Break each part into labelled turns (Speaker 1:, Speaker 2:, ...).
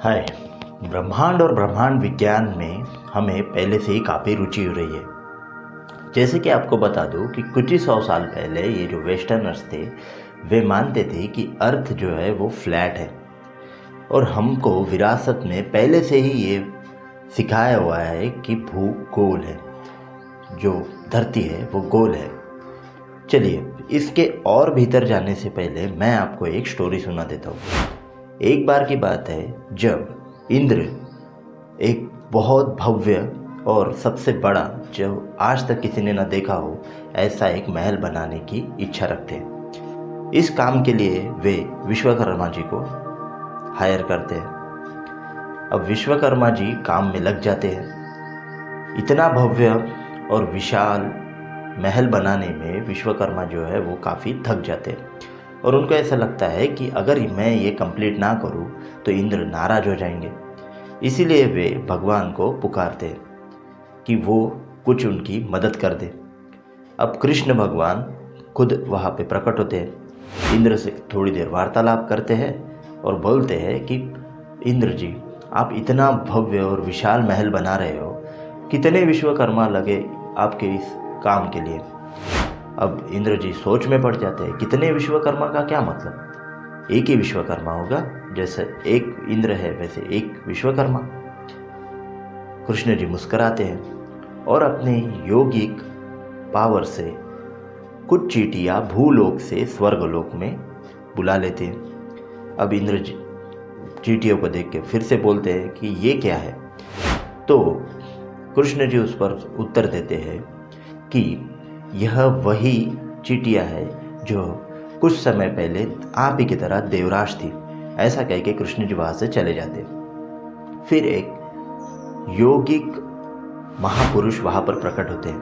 Speaker 1: हाय। ब्रह्मांड और ब्रह्मांड विज्ञान में हमें पहले से ही काफ़ी रुचि हो रही है। जैसे कि आपको बता दूं कि कुछ ही 100 साल पहले ये जो वेस्टर्नर्स थे वे मानते थे कि अर्थ जो है वो फ्लैट है और हमको विरासत में पहले से ही ये सिखाया हुआ है कि भू गोल है, जो धरती है वो गोल है। चलिए इसके और भीतर जाने से पहले मैं आपको एक स्टोरी सुना देता हूँ। एक बार की बात है जब इंद्र एक बहुत भव्य और सबसे बड़ा, जो आज तक किसी ने न देखा हो ऐसा एक महल बनाने की इच्छा रखते हैं। इस काम के लिए वे विश्वकर्मा जी को हायर करते हैं। अब विश्वकर्मा जी काम में लग जाते हैं। इतना भव्य और विशाल महल बनाने में विश्वकर्मा जो है वो काफ़ी थक जाते हैं और उनको ऐसा लगता है कि अगर मैं ये कंप्लीट ना करूं तो इंद्र नाराज हो जाएंगे। इसीलिए वे भगवान को पुकारते हैं कि वो कुछ उनकी मदद कर दे। अब कृष्ण भगवान खुद वहाँ पे प्रकट होते हैं, इंद्र से थोड़ी देर वार्तालाप करते हैं और बोलते हैं कि इंद्र जी, आप इतना भव्य और विशाल महल बना रहे हो, कितने विश्वकर्मा लगे आपके इस काम के लिए। अब इंद्र जी सोच में पड़ जाते हैं, कितने विश्वकर्मा का क्या मतलब, एक ही विश्वकर्मा होगा, जैसे एक इंद्र है वैसे एक विश्वकर्मा। कृष्ण जी मुस्कुराते हैं और अपने योगिक पावर से कुछ चींटियां भूलोक से स्वर्गलोक में बुला लेते हैं। अब इंद्र जी चींटियों को देख के फिर से बोलते हैं कि ये क्या है। तो कृष्ण जी उस पर उत्तर देते हैं कि यह वही चींटियां है जो कुछ समय पहले आप ही की तरह देवराज थी। ऐसा कह के कृष्ण जी वहाँ से चले जाते। फिर एक योगिक महापुरुष वहाँ पर प्रकट होते हैं।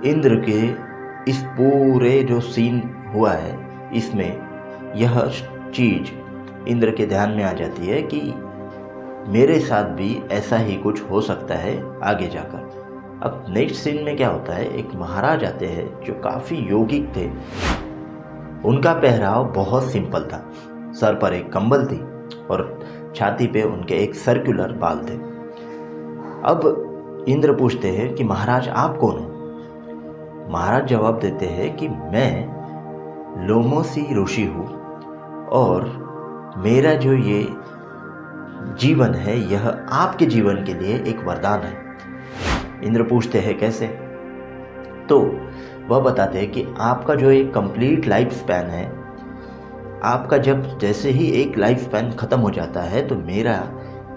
Speaker 1: इंद्र के इस पूरे जो सीन हुआ है इसमें यह चीज इंद्र के ध्यान में आ जाती है कि मेरे साथ भी ऐसा ही कुछ हो सकता है आगे जाकर। अब नेक्स्ट सीन में क्या होता है, एक महाराज आते हैं जो काफ़ी योगिक थे। उनका पहराव बहुत सिंपल था, सर पर एक कंबल थी और छाती पे उनके एक सर्कुलर बाल थे। अब इंद्र पूछते हैं कि महाराज आप कौन हो। महाराज जवाब देते हैं कि मैं लोमोसी ऋषि हूँ और मेरा जो ये जीवन है यह आपके जीवन के लिए एक वरदान है। इंद्र पूछते हैं कैसे, तो वह बताते हैं कि आपका जो एक कंप्लीट लाइफ स्पैन है, आपका जब जैसे ही एक लाइफ स्पैन ख़त्म हो जाता है तो मेरा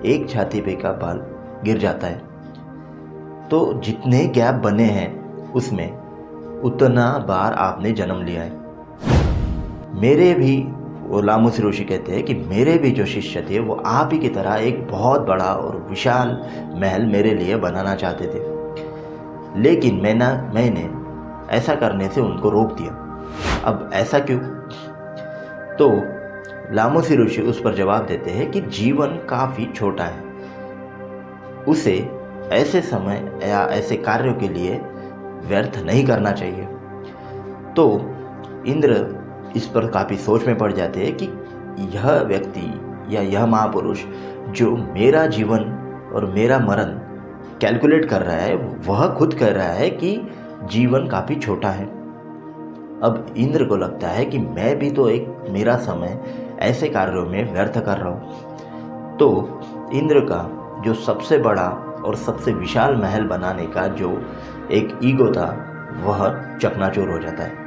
Speaker 1: एक छाती पे का बाल गिर जाता है। तो जितने गैप बने हैं उसमें उतना बार आपने जन्म लिया है। मेरे भी, वो लामोसी ऋषि कहते हैं कि मेरे भी जो शिष्य थे वो आप ही की तरह एक बहुत बड़ा और विशाल महल मेरे लिए बनाना चाहते थे, लेकिन मैंने ऐसा करने से उनको रोक दिया। अब ऐसा क्यों। तो लामोसी ऋषि उस पर जवाब देते हैं कि जीवन काफ़ी छोटा है, उसे ऐसे समय या ऐसे कार्यों के लिए व्यर्थ नहीं करना चाहिए। तो इंद्र इस पर काफ़ी सोच में पड़ जाते हैं कि यह व्यक्ति या यह महापुरुष जो मेरा जीवन और मेरा मरण कैलकुलेट कर रहा है, वह खुद कह रहा है कि जीवन काफ़ी छोटा है। अब इंद्र को लगता है कि मैं भी तो मेरा समय ऐसे कार्यों में व्यर्थ कर रहा हूँ। तो इंद्र का जो सबसे बड़ा और सबसे विशाल महल बनाने का जो एक ईगो था वह चकनाचूर हो जाता है।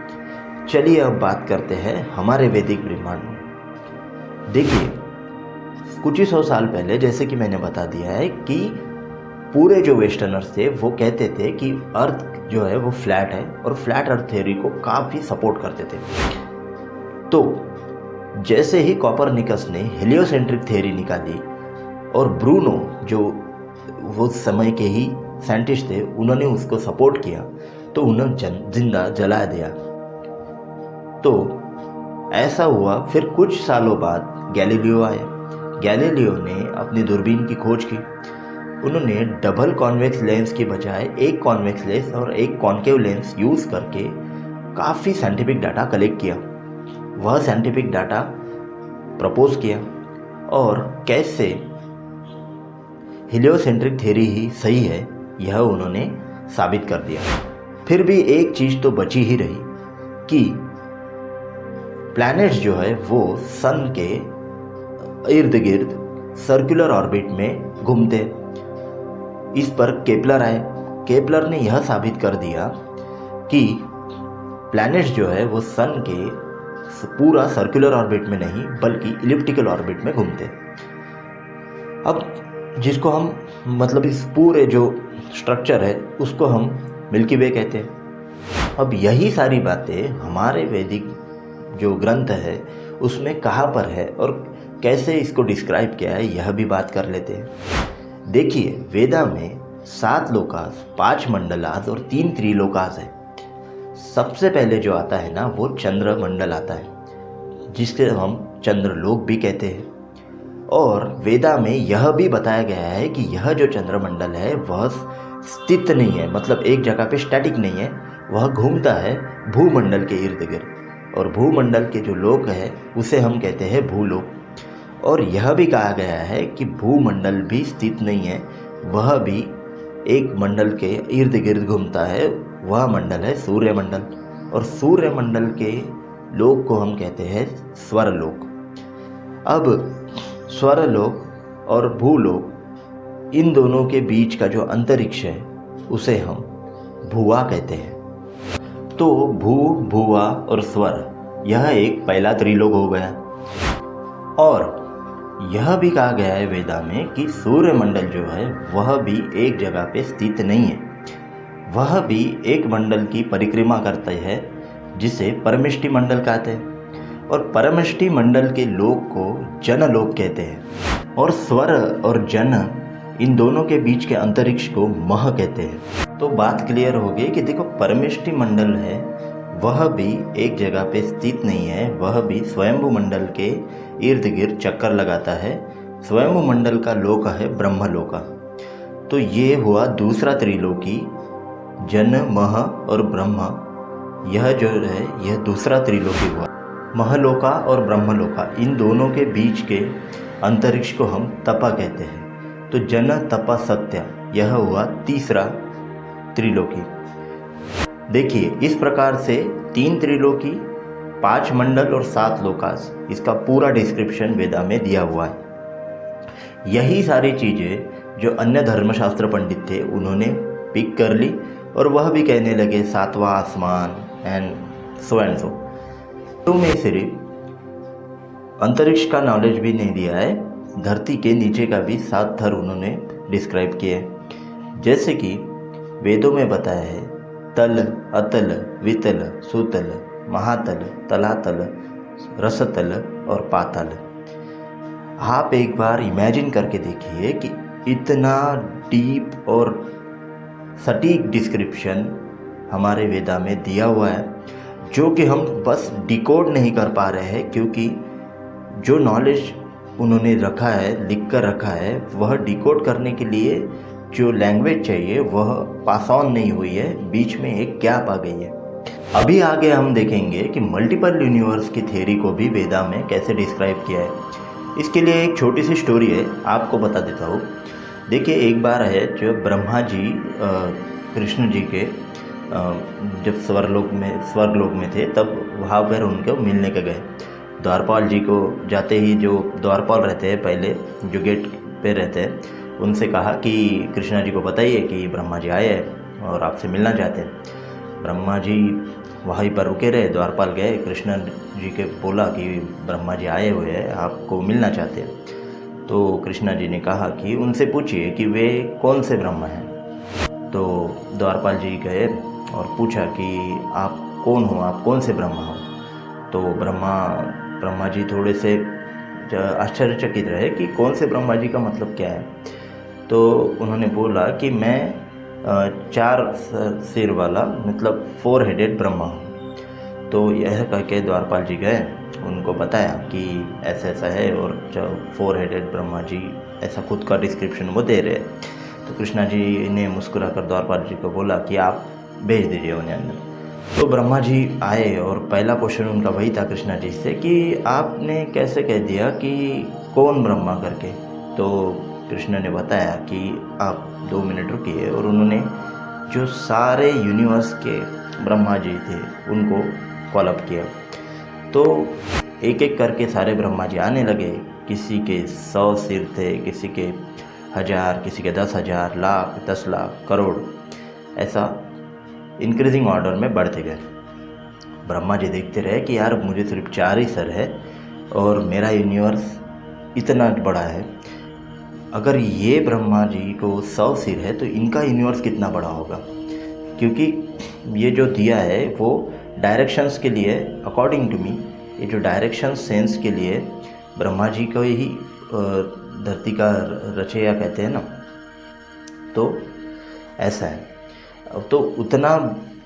Speaker 1: चलिए अब बात करते हैं हमारे वैदिक ब्रह्मांड में। देखिए कुछ ही 100 साल पहले, जैसे कि मैंने बता दिया है कि पूरे जो वेस्टर्नर्स थे वो कहते थे कि अर्थ जो है वो फ्लैट है और फ्लैट अर्थ थ्योरी को काफ़ी सपोर्ट करते थे। तो जैसे ही कॉपरनिकस ने हेलियोसेंट्रिक थ्योरी निकाली और ब्रूनो जो वो समय के ही साइंटिस्ट थे उन्होंने उसको सपोर्ट किया, तो उन्हें जिंदा जला दिया। तो ऐसा हुआ। फिर कुछ सालों बाद गैलीलियो आए। गैलीलियो ने अपनी दूरबीन की खोज की। उन्होंने डबल कॉन्वेक्स लेंस की बजाय एक कॉन्वेक्स लेंस और एक कॉन्केव लेंस यूज़ करके काफ़ी साइंटिफिक डाटा कलेक्ट किया। वह साइंटिफिक डाटा प्रपोज किया और कैसे हीलियोसेंट्रिक थ्योरी ही सही है यह उन्होंने साबित कर दिया। फिर भी एक चीज़ तो बची ही रही कि प्लैनेट्स जो है वो सन के इर्द गिर्द सर्कुलर ऑर्बिट में घूमते। इस पर केपलर आए। केपलर ने यह साबित कर दिया कि प्लैनेट्स जो है वो सन के पूरा सर्कुलर ऑर्बिट में नहीं बल्कि इलिप्टिकल ऑर्बिट में घूमते। अब जिसको हम मतलब इस पूरे जो स्ट्रक्चर है उसको हम मिल्की वे कहते हैं। अब यही सारी बातें हमारे वैदिक जो ग्रंथ है उसमें कहाँ पर है और कैसे इसको डिस्क्राइब किया है यह भी बात कर लेते हैं। देखिए, वेदा में 7 लोकास, 5 मंडलास और 3 त्रिलोकास है। सबसे पहले जो आता है ना वो चंद्र मंडल आता है जिसके हम चंद्रलोक भी कहते हैं। और वेदा में यह भी बताया गया है कि यह जो चंद्रमंडल है वह स्थित नहीं है, मतलब एक जगह पे स्टैटिक नहीं है, वह घूमता है भूमंडल के इर्द गिर्द। और भूमंडल के जो लोक है उसे हम कहते हैं भूलोक। और यह भी कहा गया है कि भूमंडल भी स्थित नहीं है, वह भी एक मंडल के इर्द गिर्द घूमता है, वह मंडल है सूर्यमंडल। और सूर्यमंडल के लोक को हम कहते हैं स्वरलोक। अब स्वरलोक और भूलोक, इन दोनों के बीच का जो अंतरिक्ष है उसे हम भुवा कहते हैं। तो भू, भुवा और स्वर यह एक पहला त्रिलोक हो गया। और यह भी कहा गया है वेदा में कि सूर्यमंडल जो है वह भी एक जगह पे स्थित नहीं है, वह भी एक मंडल की परिक्रमा करता है जिसे परमिष्टि मंडल कहते हैं। और परमिष्टि मंडल के लोक को जनलोक कहते हैं। और स्वर और जन, इन दोनों के बीच के अंतरिक्ष को मह कहते हैं। तो बात क्लियर हो गई कि देखो, परमिष्टि मंडल है वह भी एक जगह पे स्थित नहीं है, वह भी स्वयंभू मंडल के इर्द गिर्द चक्कर लगाता है। स्वयंभू मंडल का लोक है ब्रह्मलोका। तो ये हुआ दूसरा त्रिलोकी, जन, मह और ब्रह्म। यह जो है यह दूसरा त्रिलोकी हुआ। महलोका और ब्रह्मलोका, इन दोनों के बीच के अंतरिक्ष को हम तपा कहते हैं। तो जन, तपा, सत्य, यह हुआ तीसरा त्रिलोकी। देखिए, इस प्रकार से 3 त्रिलोकी, 5 मंडल और 7 लोकास, इसका पूरा डिस्क्रिप्शन वेदा में दिया हुआ है। यही सारी चीज़ें जो अन्य धर्मशास्त्र पंडित थे उन्होंने पिक कर ली और वह भी कहने लगे 7वां आसमान एंड सो। तो में सिर्फ अंतरिक्ष का नॉलेज भी नहीं दिया है, धरती के नीचे का भी 7 थर उन्होंने डिस्क्राइब किए हैं। जैसे कि वेदों में बताया है तल, अतल, वितल, सुतल, महातल, तलातल, रसतल और पातल। आप एक बार इमेजिन करके देखिए कि इतना डीप और सटीक डिस्क्रिप्शन हमारे वेदा में दिया हुआ है जो कि हम बस डिकोड नहीं कर पा रहे हैं, क्योंकि जो नॉलेज उन्होंने रखा है, लिख कर रखा है, वह डिकोड करने के लिए जो लैंग्वेज चाहिए वह पास ऑन नहीं हुई है, बीच में एक गैप आ गई है। अभी आगे हम देखेंगे कि मल्टीपल यूनिवर्स की थ्योरी को भी वेदा में कैसे डिस्क्राइब किया है। इसके लिए एक छोटी सी स्टोरी है, आपको बता देता हूँ। देखिए, एक बार है जो ब्रह्मा जी कृष्ण जी के जब स्वर्गलोक में थे तब वहाँ पर उनको मिलने के गए। द्वारपाल जी को जाते ही, जो द्वारपाल रहते हैं पहले, जो गेट पे रहते हैं, उनसे कहा कि कृष्णा जी को बताइए कि ब्रह्मा जी आए हैं और आपसे मिलना चाहते हैं। ब्रह्मा जी वहीं पर रुके रहे। द्वारपाल गए, कृष्णा जी के बोला कि ब्रह्मा जी आए हुए हैं, आपको मिलना चाहते हैं। तो कृष्णा जी ने कहा कि उनसे पूछिए कि वे कौन से ब्रह्मा हैं। तो द्वारपाल जी गए और पूछा कि आप कौन हो, आप कौन से ब्रह्मा हो। तो ब्रह्मा जी थोड़े से आश्चर्यचकित रहे कि कौन से ब्रह्मा जी का मतलब क्या है। तो उन्होंने बोला कि मैं 4 सिर वाला, मतलब 4 हेडेड ब्रह्मा हूँ। तो यह कह के द्वारपाल जी गए, उनको बताया कि ऐसा ऐसा है, और जो 4 हेडेड ब्रह्मा जी ऐसा खुद का डिस्क्रिप्शन वो दे रहे हैं। तो कृष्णा जी ने मुस्कुराकर द्वारपाल जी को बोला कि आप भेज दीजिए उन्हें अंदर। तो ब्रह्मा जी आए और पहला क्वेश्चन उनका वही था कृष्णा जी से कि आपने कैसे कह दिया कि कौन ब्रह्मा करके। तो कृष्ण ने बताया कि आप 2 मिनट रुकिए, और उन्होंने जो सारे यूनिवर्स के ब्रह्मा जी थे उनको कॉल अप किया। तो एक एक करके सारे ब्रह्मा जी आने लगे। किसी के 100 सिर थे, किसी के 1000, किसी के 10,000, लाख, 10 लाख, करोड़, ऐसा इंक्रीजिंग ऑर्डर में बढ़ते गए। ब्रह्मा जी देखते रहे कि यार मुझे सिर्फ 4 ही सर है और मेरा यूनिवर्स इतना बड़ा है, अगर ये ब्रह्मा जी को 100 सिर है तो इनका यूनिवर्स कितना बड़ा होगा। क्योंकि ये जो दिया है वो डायरेक्शंस के लिए, अकॉर्डिंग टू मी, ये जो डायरेक्शन सेंस के लिए ब्रह्मा जी को ही धरती का रचैया कहते हैं ना, तो ऐसा है। तो उतना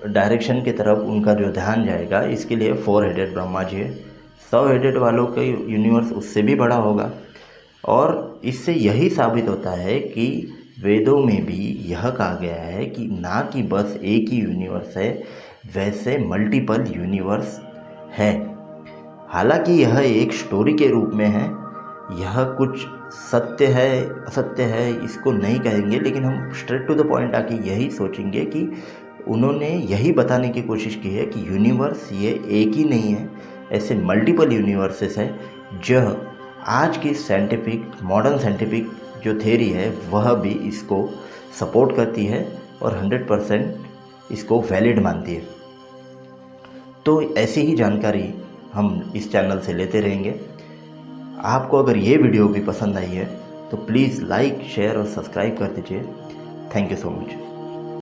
Speaker 1: डायरेक्शन की तरफ उनका जो ध्यान जाएगा, इसके लिए 4 हेडेड ब्रह्मा जी है। 100 हेडेड वालों का यूनिवर्स उससे भी बड़ा होगा। और इससे यही साबित होता है कि वेदों में भी यह कहा गया है कि ना कि बस एक ही यूनिवर्स है, वैसे मल्टीपल यूनिवर्स है। हालांकि यह एक स्टोरी के रूप में है, यह कुछ सत्य है असत्य है इसको नहीं कहेंगे, लेकिन हम स्ट्रेट टू द पॉइंट आके यही सोचेंगे कि उन्होंने यही बताने की कोशिश की है कि यूनिवर्स ये एक ही नहीं है, ऐसे मल्टीपल यूनिवर्सेस है। जो आज की मॉडर्न साइंटिफिक जो थ्योरी है वह भी इसको सपोर्ट करती है और 100% इसको वैलिड मानती है। तो ऐसी ही जानकारी हम इस चैनल से लेते रहेंगे। आपको अगर ये वीडियो भी पसंद आई है तो प्लीज़ लाइक, शेयर और सब्सक्राइब कर दीजिए। Thank you so much.